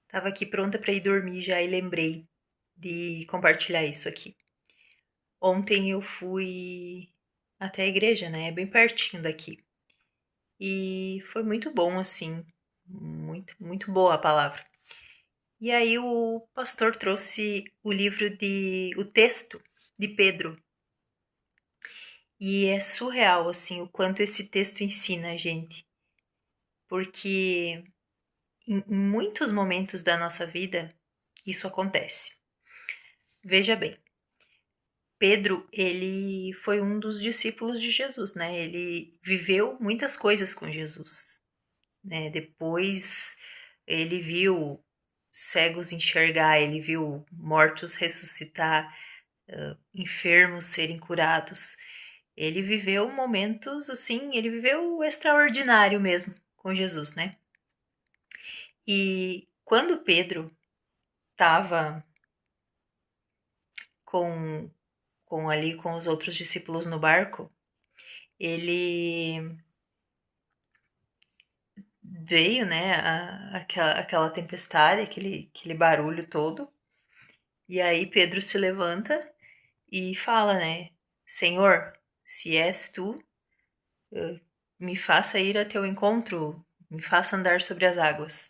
Tava aqui pronta para ir dormir já e lembrei de compartilhar isso aqui. Ontem eu fui até a igreja, né? É bem pertinho daqui. E foi muito bom, assim. Muito boa a palavra. E aí o pastor trouxe o texto de Pedro. E é surreal, assim, o quanto esse texto ensina a gente. Porque em muitos momentos da nossa vida, isso acontece. Veja bem. Pedro, ele foi um dos discípulos de Jesus, né? Ele viveu muitas coisas com Jesus, né? Depois ele viu cegos enxergar, ele viu mortos ressuscitar, enfermos serem curados. Ele viveu momentos assim, ele viveu o extraordinário mesmo com Jesus, né? E quando Pedro estava com, com os outros discípulos no barco, ele veio, né, aquela tempestade, aquele barulho todo. E aí Pedro se levanta e fala, né, Senhor, se és tu, me faça ir a teu encontro, me faça andar sobre as águas.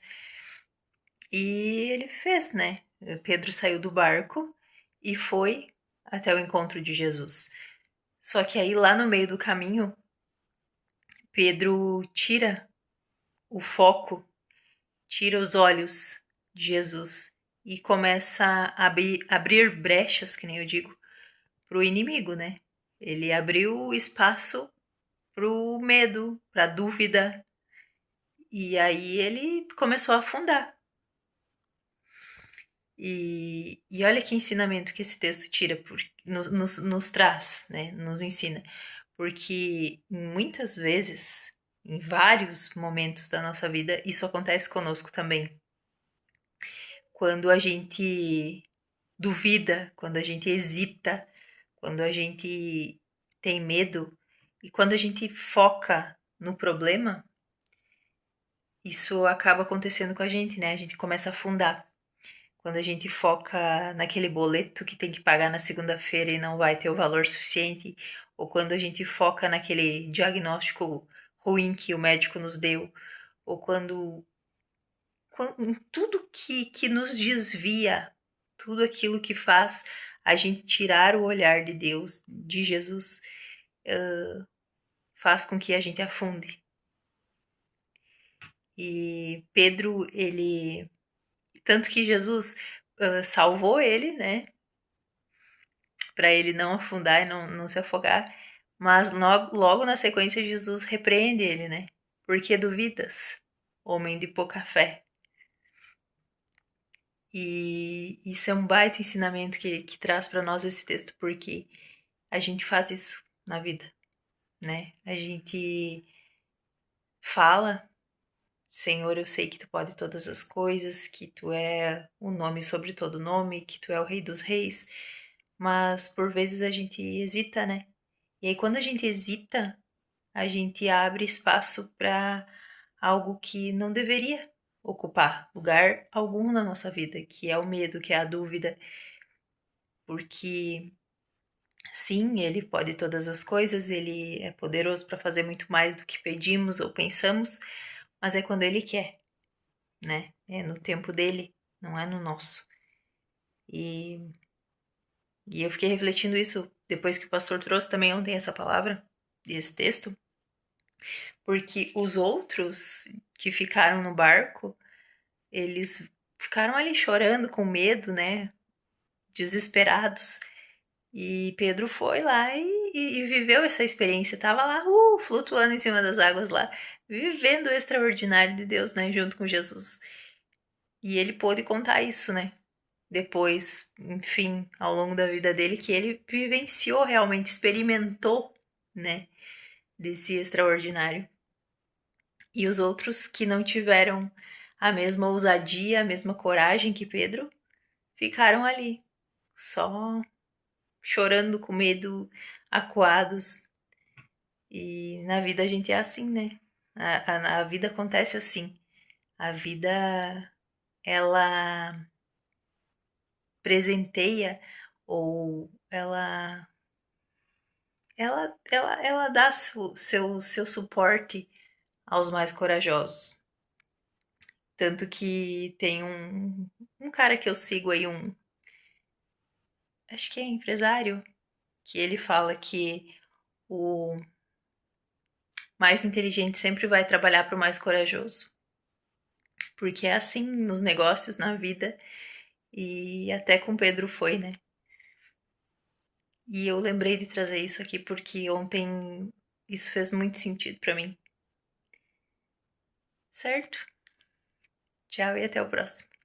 E ele fez, né? Pedro saiu do barco e foi até o encontro de Jesus. Só que aí lá no meio do caminho, Pedro tira o foco, tira os olhos de Jesus e começa a abrir brechas, que nem eu digo, para o inimigo, né? Ele abriu espaço para o medo, para a dúvida, e aí ele começou a afundar. E olha que ensinamento que esse texto tira, nos traz, né? Nos ensina. Porque muitas vezes, em vários momentos da nossa vida, isso acontece conosco também. Quando a gente duvida, quando a gente hesita, quando a gente tem medo e quando a gente foca no problema, isso acaba acontecendo com a gente, né? A gente começa a afundar. Quando a gente foca naquele boleto que tem que pagar na segunda-feira e não vai ter o valor suficiente, ou quando a gente foca naquele diagnóstico ruim que o médico nos deu, ou em tudo que nos desvia, tudo aquilo que faz a gente tirar o olhar de Deus, de Jesus, faz com que a gente afunde. E Pedro, ele. Tanto que Jesus salvou ele, né? Para ele não afundar e não se afogar. Mas logo na sequência, Jesus repreende ele, né? Porque duvidas, homem de pouca fé. E isso é um baita ensinamento que traz para nós esse texto, porque a gente faz isso na vida, né? A gente fala, Senhor, eu sei que tu pode todas as coisas, que tu é o nome sobre todo nome, que tu é o Rei dos Reis, mas por vezes a gente hesita, né? E aí quando a gente hesita, a gente abre espaço para algo que não deveria ocupar lugar algum na nossa vida, que é o medo, que é a dúvida, porque sim, ele pode todas as coisas, ele é poderoso para fazer muito mais do que pedimos ou pensamos, mas é quando ele quer, né? É no tempo dele, não é no nosso. E, e eu fiquei refletindo isso depois que o pastor trouxe também ontem essa palavra, esse texto, porque os outros que ficaram no barco, eles ficaram ali chorando com medo, né? Desesperados. E Pedro foi lá e viveu essa experiência. Tava lá, flutuando em cima das águas lá, vivendo o extraordinário de Deus, né? Junto com Jesus. E ele pôde contar isso, né? Depois, enfim, ao longo da vida dele, que ele vivenciou realmente, experimentou, né? Desse extraordinário. E os outros que não tiveram a mesma ousadia, a mesma coragem que Pedro, ficaram ali, só chorando com medo, acuados. E na vida a gente é assim, né? A vida acontece assim. A vida ela presenteia ou ela dá seu suporte aos mais corajosos. Tanto que tem um cara que eu sigo aí, acho que é empresário, que ele fala que o mais inteligente sempre vai trabalhar para o mais corajoso. Porque é assim nos negócios, na vida, e até com Pedro foi, né? E eu lembrei de trazer isso aqui porque ontem isso fez muito sentido para mim. Certo? Tchau e até o próximo.